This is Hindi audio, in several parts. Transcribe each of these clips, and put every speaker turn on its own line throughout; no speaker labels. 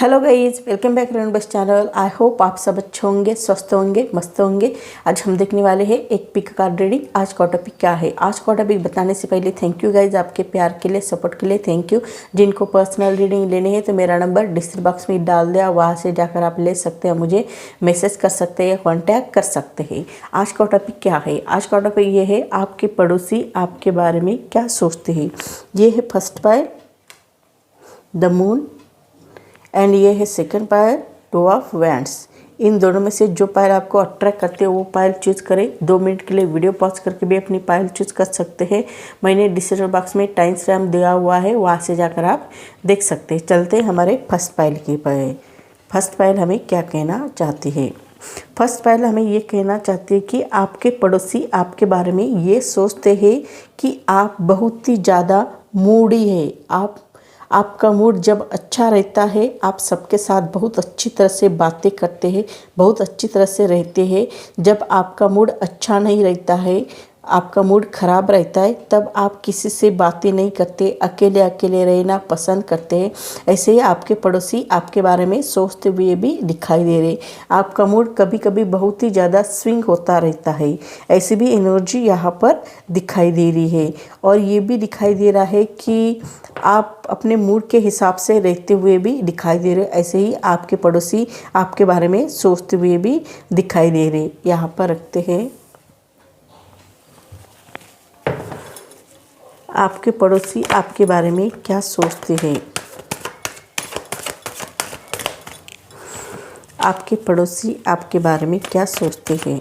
Hello guys, welcome back rain बस चैनल। आई होप आप सब अच्छे होंगे, स्वस्थ होंगे, मस्त होंगे। आज हम देखने वाले हैं एक पिक कार्ड रीडिंग। आज का टॉपिक क्या है? आज का टॉपिक बताने से पहले थैंक यू गाइज, आपके प्यार के लिए, सपोर्ट के लिए थैंक यू। जिनको पर्सनल रीडिंग लेने हैं तो मेरा नंबर डिस्क्रिप्शन बॉक्स में डाल दिया, वहाँ से जाकर आप ले सकते हैं, मुझे मैसेज कर सकते हैं, कॉन्टैक्ट कर सकते हैं। आज का टॉपिक क्या है? आज का टॉपिक ये है, आपके पड़ोसी आपके बारे में क्या सोचते हैं। ये है first pile, the moon, and ये है second pile, two of wands. इन दोनों में से जो पायल आपको अट्रैक्ट करते हैं वो पायल चूज करें। 2 मिनट के लिए वीडियो पॉज करके भी अपनी पायल चूज कर सकते हैं। मैंने डिस्क्रिप्शन बॉक्स में टाइम स्टैम्प दिया हुआ है, वहाँ से जाकर आप देख सकते हैं। चलते हैं हमारे फर्स्ट पायल की पायल। फर्स्ट पायल हमें क्या कहना चाहती है? फर्स्ट पायल हमें ये कहना चाहती है कि आपके पड़ोसी आपके बारे में ये सोचते हैं कि आप बहुत ही ज़्यादा मूडी है। आपका मूड जब अच्छा रहता है, आप सबके साथ बहुत अच्छी तरह से बातें करते हैं, बहुत अच्छी तरह से रहते हैं। जब आपका मूड अच्छा नहीं रहता है, आपका मूड ख़राब रहता है, तब आप किसी से बातें नहीं करते, अकेले अकेले रहना पसंद करते हैं। ऐसे ही आपके पड़ोसी आपके बारे में सोचते हुए भी दिखाई दे रहे। आपका मूड कभी कभी बहुत ही ज़्यादा स्विंग होता रहता है। ऐसी भी एनर्जी यहाँ पर दिखाई दे रही है। और ये भी दिखाई दे रहा है कि आप अपने मूड के हिसाब से रहते हुए भी दिखाई दे रहे। ऐसे ही आपके पड़ोसी आपके बारे में सोचते हुए भी दिखाई दे रहे। यहाँ पर रखते हैं, आपके पड़ोसी आपके बारे में क्या सोचते हैं। आपके पड़ोसी आपके बारे में क्या सोचते हैं।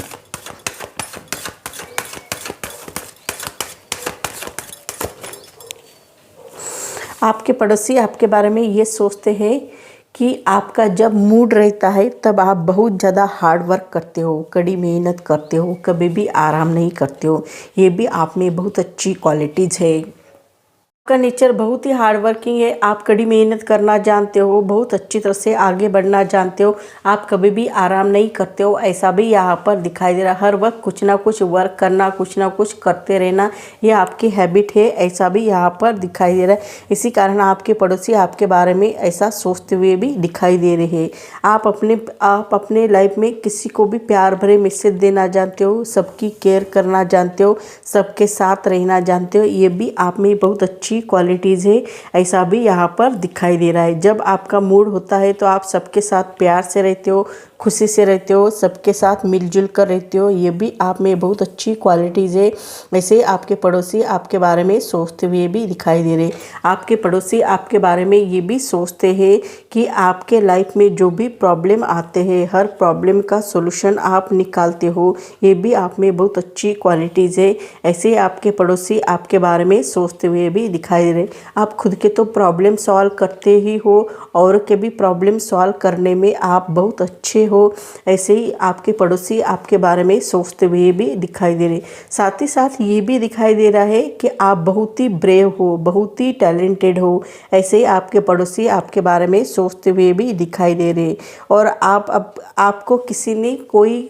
आपके पड़ोसी आपके बारे में ये सोचते हैं कि आपका जब मूड रहता है तब आप बहुत ज़्यादा हार्ड वर्क करते हो, कड़ी मेहनत करते हो, कभी भी आराम नहीं करते हो। ये भी आप में बहुत अच्छी क्वालिटीज़ है। आपका नेचर बहुत ही हार्ड वर्किंग है। आप कड़ी मेहनत करना जानते हो, बहुत अच्छी तरह से आगे बढ़ना जानते हो। आप कभी भी आराम नहीं करते हो, ऐसा भी यहाँ पर दिखाई दे रहा है। हर वक्त कुछ ना कुछ वर्क करना, कुछ ना कुछ करते रहना, ये आपकी हैबिट है, ऐसा भी यहाँ पर दिखाई दे रहा है। इसी कारण आपके पड़ोसी आपके बारे में ऐसा सोचते हुए भी दिखाई दे रहे हैं। आप अपने लाइफ में किसी को भी प्यार भरे मैसेज देना जानते हो, सबकी केयर करना जानते हो, सबके साथ रहना जानते हो। ये भी आप में बहुत अच्छी क्वालिटीज़ है, ऐसा भी यहाँ पर दिखाई दे रहा है। जब आपका मूड होता है तो आप सबके साथ प्यार से रहते हो, खुशी से रहते हो, सबके साथ मिलजुल कर रहते हो। ये भी आप में बहुत अच्छी क्वालिटीज़ है। वैसे आपके पड़ोसी आपके बारे में सोचते हुए भी दिखाई दे रहे। आपके पड़ोसी आपके बारे में ये भी सोचते हैं कि आपके लाइफ में जो भी प्रॉब्लम आते हैं, हर प्रॉब्लम का सोल्यूशन आप निकालते हो। ये भी आप में बहुत अच्छी क्वालिटीज़ है। ऐसे आपके पड़ोसी आपके बारे में सोचते हुए भी दिखाई दे रहे। आप खुद के तो प्रॉब्लम सॉल्व करते ही हो, और के भी प्रॉब्लम सॉल्व करने में आप बहुत अच्छे हो। ऐसे ही आपके पड़ोसी आपके बारे में सोचते हुए भी दिखाई दे रहे। साथ ही साथ ये भी दिखाई दे रहा है कि आप बहुत ही ब्रेव हो, बहुत ही टैलेंटेड हो। ऐसे ही आपके पड़ोसी आपके बारे में सोचते हुए भी दिखाई दे रहे। और आपको किसी ने कोई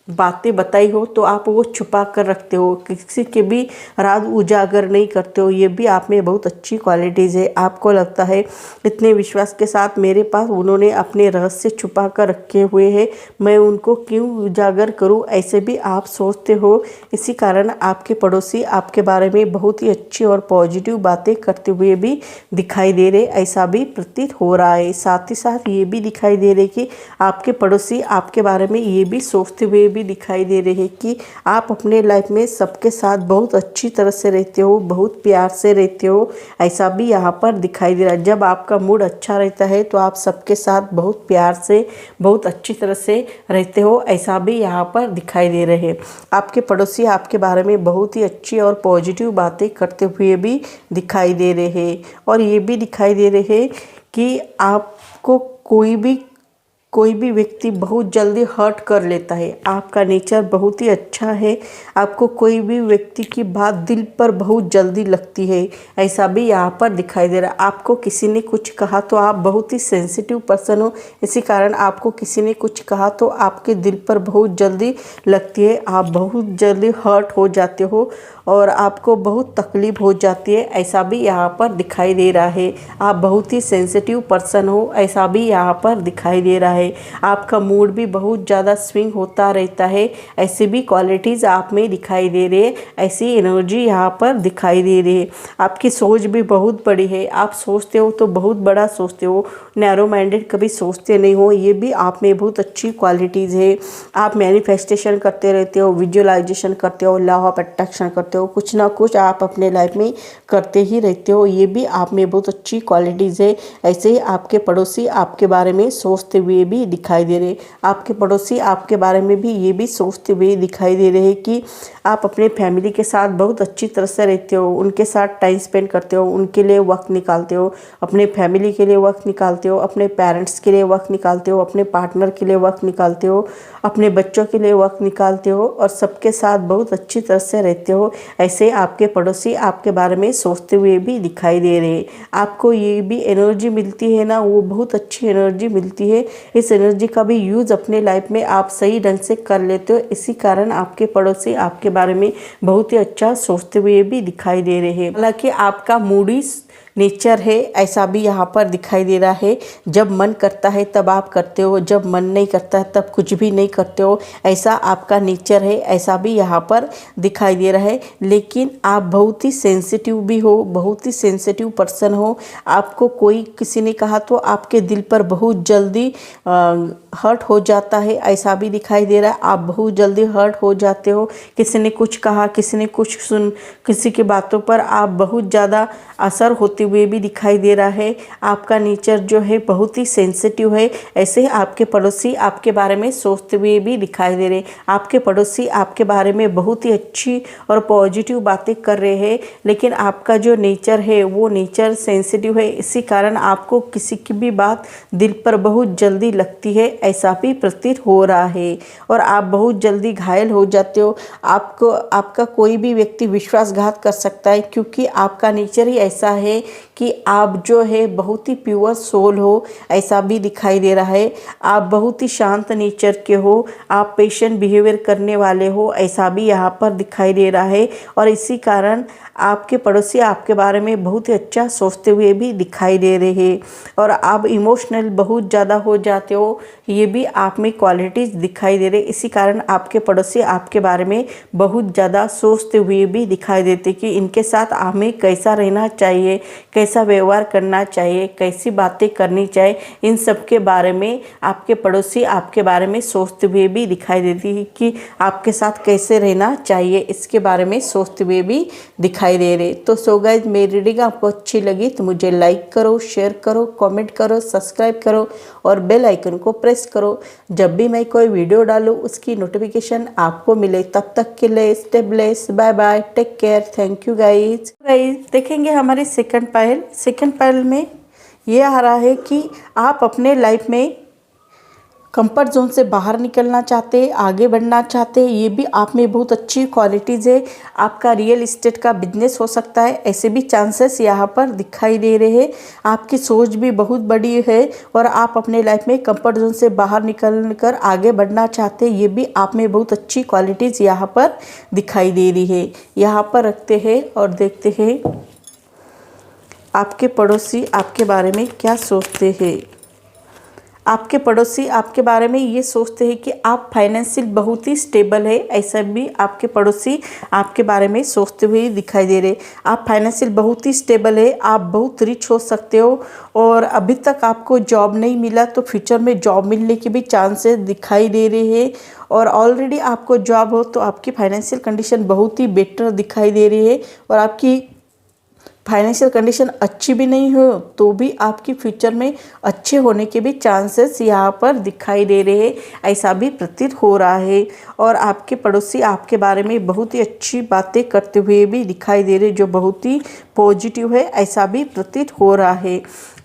बातें बताई हो तो आप वो छुपा कर रखते हो, किसी के भी राज उजागर नहीं करते हो। ये भी आप में बहुत अच्छी क्वालिटीज़ है। आपको लगता है इतने विश्वास के साथ मेरे पास उन्होंने अपने रहस्य छुपा कर रखे हुए हैं, मैं उनको क्यों उजागर करूं, ऐसे भी आप सोचते हो। इसी कारण आपके पड़ोसी आपके बारे में बहुत ही अच्छी और पॉजिटिव बातें करते हुए भी दिखाई दे रहे, ऐसा भी प्रतीत हो रहा है। साथ ही साथ ये भी दिखाई दे रहे कि आपके पड़ोसी आपके बारे में ये भी सोचते हुए भी दिखाई दे रहे हैं कि आप अपने लाइफ में सबके साथ बहुत अच्छी तरह से रहते हो, बहुत प्यार से रहते हो। ऐसा भी यहाँ पर दिखाई दे रहा है। जब आपका मूड अच्छा रहता है तो आप सबके साथ बहुत प्यार से, बहुत अच्छी तरह से रहते हो, ऐसा भी यहाँ पर दिखाई दे रहे हैं। आपके पड़ोसी आपके बारे में बहुत ही अच्छी और पॉजिटिव बातें करते हुए भी दिखाई दे रहे हैं। और ये भी दिखाई दे रहे हैं कि आपको कोई भी कोई भी व्यक्ति बहुत जल्दी हर्ट कर लेता है। आपका नेचर बहुत ही अच्छा है। आपको कोई भी व्यक्ति की बात दिल पर बहुत जल्दी लगती है, ऐसा भी यहाँ पर दिखाई दे रहा है। आपको किसी ने कुछ कहा तो आप बहुत ही सेंसिटिव पर्सन हो, इसी कारण आपको किसी ने कुछ कहा तो आपके दिल पर बहुत जल्दी लगती है। आप बहुत जल्दी हर्ट हो जाते हो और आपको बहुत तकलीफ़ हो जाती है, ऐसा भी यहाँ पर दिखाई दे रहा है। आप बहुत ही सेंसिटिव पर्सन हो, ऐसा भी यहाँ पर दिखाई दे रहा है। आपका मूड भी बहुत ज़्यादा स्विंग होता रहता है, ऐसी भी क्वालिटीज़ आप में दिखाई दे रही है, ऐसी एनर्जी यहाँ पर दिखाई दे रही है। आपकी सोच भी बहुत बड़ी है, आप सोचते हो तो बहुत बड़ा सोचते हो, नैरो माइंडेड कभी सोचते नहीं हो, ये भी आप में बहुत अच्छी क्वालिटीज़ है। आप मैनिफेस्टेशन करते रहते हो, विजुअलाइजेशन करते हो, लॉ ऑफ अट्रैक्शन करते हो, कुछ ना कुछ आप अपने लाइफ में करते ही रहते हो, ये भी आप में बहुत अच्छी क्वालिटीज़ है। ऐसे ही आपके पड़ोसी आपके बारे में सोचते हुए भी दिखाई दे रहे, आपके पड़ोसी आपके बारे में भी ये भी सोचते हुए दिखाई दे रहे हैं कि आप अपने फैमिली के साथ बहुत अच्छी तरह से रहते हो, उनके साथ टाइम स्पेंड करते हो, उनके लिए वक्त निकालते हो, अपने फैमिली के लिए वक्त निकालते हो, अपने पेरेंट्स के लिए वक्त निकालते हो, अपने पार्टनर के लिए वक्त निकालते हो, अपने बच्चों के लिए वक्त निकालते हो और सबके साथ बहुत अच्छी तरह से रहते हो। ऐसे आपके पड़ोसी आपके बारे में सोचते हुए भी दिखाई दे रहे हैं। आपको ये भी एनर्जी मिलती है ना, वो बहुत अच्छी एनर्जी मिलती है। इस एनर्जी का भी यूज़ अपने लाइफ में आप सही ढंग से कर लेते हो, इसी कारण आपके पड़ोसी आपके बारे में बहुत ही अच्छा सोचते हुए भी दिखाई दे रहे हैं। हालांकि आपका मूडी नेचर है, ऐसा भी यहाँ पर दिखाई दे रहा है। जब मन करता है तब आप करते हो, जब मन नहीं करता है तब कुछ भी नहीं करते हो, ऐसा आपका नेचर है, ऐसा भी यहाँ पर दिखाई दे रहा है। लेकिन आप बहुत ही सेंसिटिव भी हो, बहुत ही सेंसिटिव पर्सन हो। आपको कोई किसी ने कहा तो आपके दिल पर बहुत जल्दी हर्ट हो जाता है, ऐसा भी दिखाई दे रहा है। आप बहुत जल्दी हर्ट हो जाते हो, किसी ने कुछ कहा, किसी ने कुछ किसी की बातों पर आप बहुत ज़्यादा असर होते हुए भी दिखाई दे रहा है। आपका नेचर जो है बहुत ही सेंसिटिव है, ऐसे आपके पड़ोसी आपके बारे में सोचते हुए भी दिखाई दे रहे। आपके पड़ोसी आपके बारे में बहुत ही अच्छी और पॉजिटिव बातें कर रहे हैं, लेकिन आपका जो नेचर है वो नेचर सेंसिटिव है, इसी कारण आपको किसी की भी बात दिल पर बहुत जल्दी लगती है, ऐसा भी प्रतीत हो रहा है और आप बहुत जल्दी घायल हो जाते हो। आपको आपका कोई भी व्यक्ति विश्वासघात कर सकता है, क्योंकि आपका नेचर ही ऐसा है कि आप जो है बहुत ही प्योर सोल हो, ऐसा भी दिखाई दे रहा है। आप बहुत ही शांत नेचर के हो, आप पेशेंट बिहेवियर करने वाले हो, ऐसा भी यहाँ पर दिखाई दे रहा है और इसी कारण आपके पड़ोसी आपके बारे में बहुत ही अच्छा सोचते हुए भी दिखाई दे रहे हैं और आप इमोशनल बहुत ज़्यादा हो जाते हो, ये भी आप में क्वालिटीज़ दिखाई दे रहे। इसी कारण आपके पड़ोसी आपके बारे में बहुत ज़्यादा सोचते हुए भी दिखाई देते कि इनके साथ हमें कैसा रहना चाहिए, कैसा व्यवहार करना चाहिए, कैसी बातें करनी चाहिए, इन सब के बारे में आपके पड़ोसी आपके बारे में सोचते हुए भी दिखाई देती है कि आपके साथ कैसे रहना चाहिए, इसके बारे में सोचते हुए भी दिखाई दे रहे। तो सो गाइस, मेरी रीडिंग आपको अच्छी लगी तो मुझे लाइक करो, शेयर करो, कमेंट करो, सब्सक्राइब करो और बेल आइकन को प्रेस करो। जब भी मैं कोई वीडियो डालूँ उसकी नोटिफिकेशन आपको मिले। तब तक के लिए stay blessed, bye bye, take care, thank you guys. देखेंगे हमारे सेकंड पाइल में ये आ रहा है कि आप अपने लाइफ में कंफर्ट जोन से बाहर निकलना चाहते हैं, आगे बढ़ना चाहते हैं, ये भी आप में बहुत अच्छी क्वालिटीज़ है। आपका रियल इस्टेट का बिजनेस हो सकता है, ऐसे भी चांसेस यहाँ पर दिखाई दे रहे हैं। आपकी सोच भी बहुत बड़ी है और आप अपने लाइफ में कंफर्ट जोन से बाहर निकल कर आगे बढ़ना चाहते हैं, ये भी आप में बहुत अच्छी क्वालिटीज़ यहाँ पर दिखाई दे रही है। यहाँ पर रखते हैं और देखते हैं आपके पड़ोसी आपके बारे में क्या सोचते हैं। आपके पड़ोसी आपके बारे में ये सोचते हैं कि आप फाइनेंशियल बहुत ही स्टेबल है, ऐसा भी आपके पड़ोसी आपके बारे में सोचते हुए दिखाई दे रहे। आप फाइनेंशियल बहुत ही स्टेबल है, आप बहुत रिच हो सकते हो और अभी तक आपको जॉब नहीं मिला तो फ्यूचर में जॉब मिलने के भी चांसेस दिखाई दे रहे हैं और ऑलरेडी आपको जॉब हो तो आपकी फाइनेंशियल कंडीशन बहुत ही बेटर दिखाई दे रही है और आपकी फाइनेंशियल कंडीशन अच्छी भी नहीं हो तो भी आपकी फ्यूचर में अच्छे होने के भी चांसेस यहाँ पर दिखाई दे रहे हैं, ऐसा भी प्रतीत हो रहा है और आपके पड़ोसी आपके बारे में बहुत ही अच्छी बातें करते हुए भी दिखाई दे रहे, जो बहुत ही पॉजिटिव है, ऐसा भी प्रतीत हो रहा है।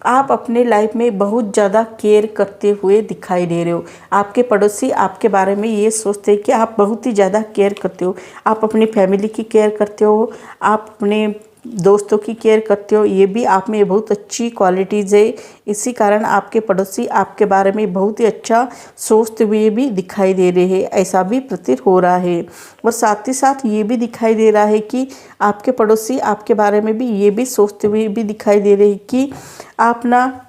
आप अपने लाइफ में बहुत ज़्यादा केयर करते हुए दिखाई दे रहे हो। आपके पड़ोसी आपके बारे में ये सोचते हैं कि आप बहुत ही ज़्यादा केयर करते हो। आप अपनी फैमिली की केयर करते हो, आप अपने दोस्तों की केयर करते हो, ये भी आप में बहुत अच्छी क्वालिटीज़ है। इसी कारण आपके पड़ोसी आपके बारे में बहुत ही अच्छा सोचते हुए भी दिखाई दे रहे हैं, ऐसा भी प्रतीत हो रहा है। और साथ ही साथ ये भी दिखाई दे रहा है कि आपके पड़ोसी आपके बारे में भी ये भी सोचते हुए भी दिखाई दे रहे हैं कि आप ना,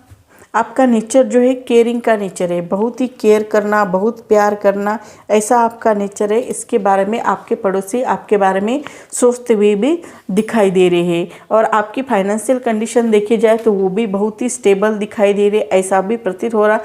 आपका नेचर जो है केयरिंग का नेचर है, बहुत ही केयर करना, बहुत प्यार करना, ऐसा आपका नेचर है। इसके बारे में आपके पड़ोसी आपके बारे में सोचते हुए भी दिखाई दे रहे हैं। और आपकी फाइनेंशियल कंडीशन देखी जाए तो वो भी बहुत ही स्टेबल दिखाई दे रही है, ऐसा भी प्रतीत हो रहा।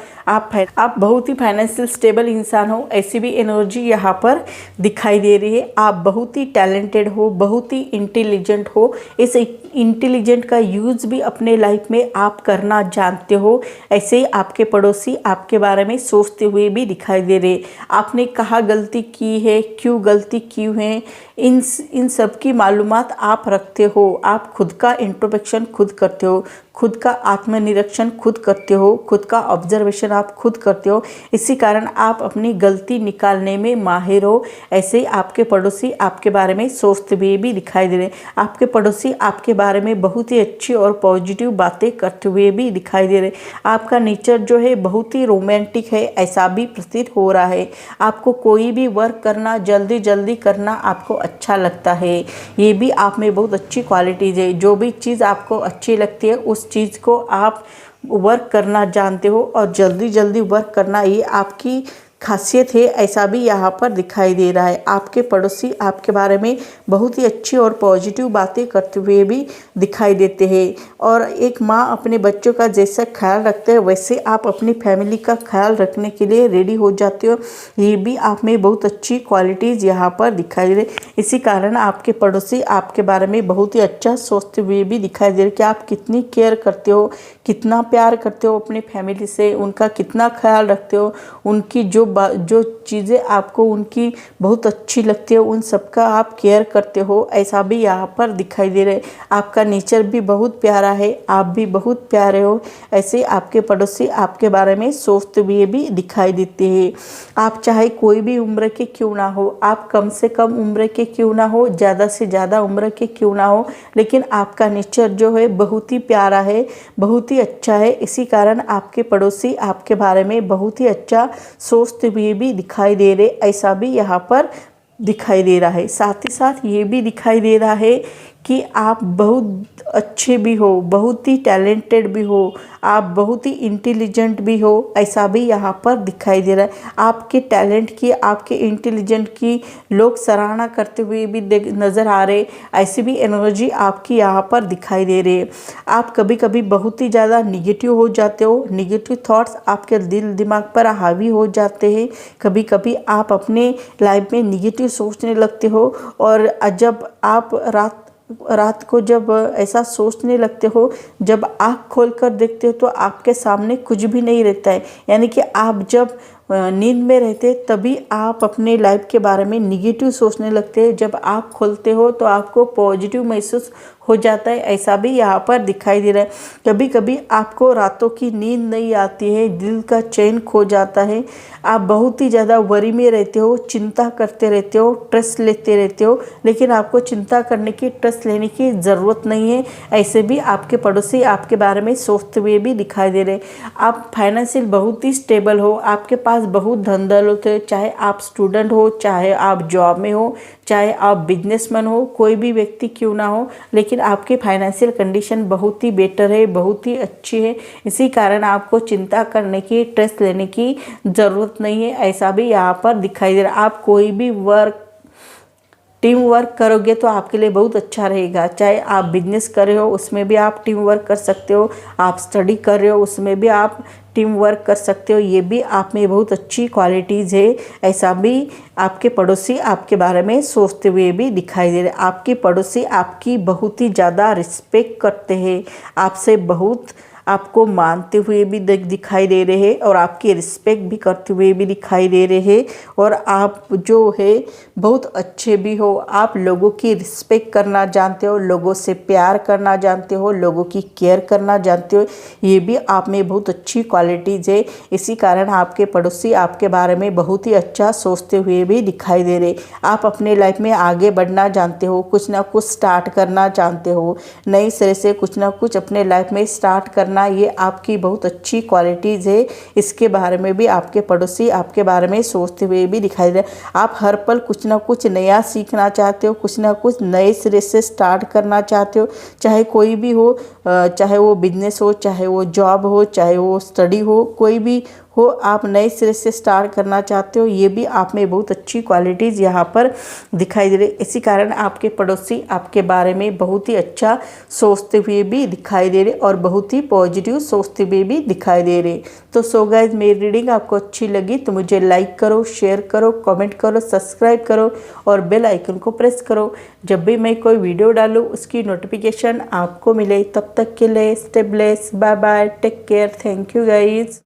आप बहुत ही फाइनेंशियल स्टेबल इंसान हो, ऐसी भी एनर्जी यहाँ पर दिखाई दे रही है। आप बहुत ही टैलेंटेड हो, बहुत ही इंटेलिजेंट हो। इस इंटेलिजेंट का यूज़ भी अपने लाइफ में आप करना जानते हो। ऐसे ही आपके पड़ोसी आपके बारे में सोचते हुए भी दिखाई दे रहे। आपने कहाँ गलती की है, क्यों गलती की है, इन सब की मालूमात आप रखते हो। आप खुद का इंट्रोस्पेक्शन खुद करते हो, खुद का आत्मनिरीक्षण खुद करते हो, खुद का ऑब्जर्वेशन आप खुद करते हो। इसी कारण आप अपनी गलती निकालने में माहिर हो। ऐसे ही आपके पड़ोसी आपके बारे में सोचते हुए भी दिखाई दे रहे। आपके पड़ोसी आपके बारे में बहुत ही अच्छी और पॉजिटिव बातें करते हुए भी दिखाई दे रहे। आपका नेचर जो है बहुत ही रोमांटिक है, ऐसा भी प्रतीत हो रहा है। आपको कोई भी वर्क करना, जल्दी जल्दी करना आपको अच्छा लगता है। ये भी आप में बहुत अच्छी क्वालिटीज़ है। जो भी चीज़ आपको अच्छी लगती है उस चीज़ को आप वर्क करना जानते हो, और जल्दी जल्दी वर्क करना ये आपकी खासियत है, ऐसा भी यहाँ पर दिखाई दे रहा है। आपके पड़ोसी आपके बारे में बहुत ही अच्छी और पॉजिटिव बातें करते हुए भी दिखाई देते हैं। और एक माँ अपने बच्चों का जैसा ख्याल रखते हैं वैसे आप अपनी फैमिली का ख्याल रखने के लिए रेडी हो जाते हो। ये भी आप में बहुत अच्छी क्वालिटीज़ यहाँ पर दिखाई दे रही। इसी कारण आपके पड़ोसी आपके बारे में बहुत ही अच्छा सोचते हुए भी दिखाई दे रहे कि आप कितनी केयर करते हो, कितना प्यार करते हो अपनी फैमिली से, उनका कितना ख्याल रखते हो, उनकी जो चीज़ें आपको उनकी बहुत अच्छी लगती है उन सब का आप केयर करते हो, ऐसा भी यहाँ पर दिखाई दे रहा है। आपका नेचर भी बहुत प्यारा है, आप भी बहुत प्यारे हो। ऐसे आपके पड़ोसी आपके बारे में सोचते हुए भी दिखाई देते हैं। आप चाहे कोई भी उम्र के क्यों ना हो, आप कम से कम उम्र के क्यों ना हो, ज़्यादा से ज़्यादा उम्र के क्यों ना हो, लेकिन आपका नेचर जो है बहुत ही प्यारा है, बहुत ही अच्छा है। इसी कारण आपके पड़ोसी आपके बारे में बहुत ही अच्छा सोचते हुए भी दिखाई दे रहे, ऐसा भी यहाँ पर दिखाई दे रहा है। साथ ही साथ ये भी दिखाई दे रहा है कि आप बहुत अच्छे भी हो, बहुत ही टैलेंटेड भी हो, आप बहुत ही इंटेलिजेंट भी हो, ऐसा भी यहाँ पर दिखाई दे रहा है। आपके टैलेंट की, आपके इंटेलिजेंट की लोग सराहना करते हुए भी नज़र आ रहे, ऐसी भी एनर्जी आपकी यहाँ पर दिखाई दे रही है। आप कभी कभी बहुत ही ज़्यादा निगेटिव हो जाते हो, निगेटिव थॉट्स आपके दिल दिमाग पर हावी हो जाते हैं। कभी कभी आप अपने लाइफ में निगेटिव सोचने लगते हो, और जब आप रात को जब ऐसा सोचने लगते हो, जब आँख खोलकर देखते हो तो आपके सामने कुछ भी नहीं रहता है। यानी कि आप जब नींद में रहते तभी आप अपने लाइफ के बारे में निगेटिव सोचने लगते हैं, जब आँख खोलते हो तो आपको पॉजिटिव महसूस हो जाता है, ऐसा भी यहाँ पर दिखाई दे रहा है। कभी कभी आपको रातों की नींद नहीं आती है, दिल का चैन खो जाता है, आप बहुत ही ज़्यादा वरी में रहते हो, चिंता करते रहते हो, स्ट्रेस लेते रहते हो, लेकिन आपको चिंता करने की, स्ट्रेस लेने की ज़रूरत नहीं है। ऐसे भी आपके पड़ोसी आपके बारे में सोचते हुए भी दिखाई दे रहे। आप फाइनेंशियल बहुत ही स्टेबल हो, आपके पास बहुत धन दौलत है, चाहे आप स्टूडेंट हो, चाहे आप जॉब में हो, चाहे आप बिजनेसमैन हो, कोई भी व्यक्ति क्यों ना हो, लेकिन आपकी फाइनेंशियल कंडीशन बहुत ही बेटर है, बहुत ही अच्छी है। इसी कारण आपको चिंता करने की, स्ट्रेस लेने की ज़रूरत नहीं है, ऐसा भी यहाँ पर दिखाई दे रहा है। आप कोई भी टीम वर्क करोगे तो आपके लिए बहुत अच्छा रहेगा। चाहे आप बिजनेस कर रहे हो उसमें भी आप टीम वर्क कर सकते हो, आप स्टडी कर रहे हो उसमें भी आप टीम वर्क कर सकते हो। ये भी आप में बहुत अच्छी क्वालिटीज़ है, ऐसा भी आपके पड़ोसी आपके बारे में सोचते हुए भी दिखाई दे रहे। आपके पड़ोसी आपकी बहुत ही ज़्यादा रिस्पेक्ट करते हैं, आपसे बहुत आपको मानते हुए भी दिखाई दे रहे हैं और आपकी रिस्पेक्ट भी करते हुए भी दिखाई दे रहे हैं। और आप जो है बहुत अच्छे भी हो, आप लोगों की रिस्पेक्ट करना जानते हो, लोगों से प्यार करना जानते हो, लोगों की केयर करना जानते हो। ये भी आप में बहुत अच्छी क्वालिटीज़ है। इसी कारण आपके पड़ोसी आपके बारे में बहुत ही अच्छा सोचते हुए भी दिखाई दे रहे। आप अपने लाइफ में आगे बढ़ना जानते हो, कुछ ना कुछ स्टार्ट करना जानते हो, नई सिरे से कुछ ना कुछ अपने लाइफ में स्टार्ट करना, ये आपकी बहुत अच्छी क्वालिटीज़ है। इसके बारे में भी आपके पड़ोसी आपके बारे में सोचते हुए भी दिखाई दे रहे। आप हर पल कुछ ना कुछ नया सीखना चाहते हो, कुछ ना कुछ नए सिरे से स्टार्ट करना चाहते हो, चाहे कोई भी हो, चाहे वो बिजनेस हो, चाहे वो जॉब हो, चाहे वो स्टडी हो, कोई भी हो, आप नए सिरे से स्टार्ट करना चाहते हो। ये भी आप में बहुत अच्छी क्वालिटीज़ यहाँ पर दिखाई दे रही। इसी कारण आपके पड़ोसी आपके बारे में बहुत ही अच्छा सोचते हुए भी दिखाई दे रहे और बहुत ही पॉजिटिव सोचते हुए भी दिखाई दे रहे। तो सो गाइस, मेरी रीडिंग आपको अच्छी लगी तो मुझे लाइक करो, शेयर करो, कमेंट करो, सब्सक्राइब करो और बेल आइकन को प्रेस करो। जब भी मैं कोई वीडियो डालूँ उसकी नोटिफिकेशन आपको मिले। तब तक के लिए stay blessed, bye bye, take care, thank you guys.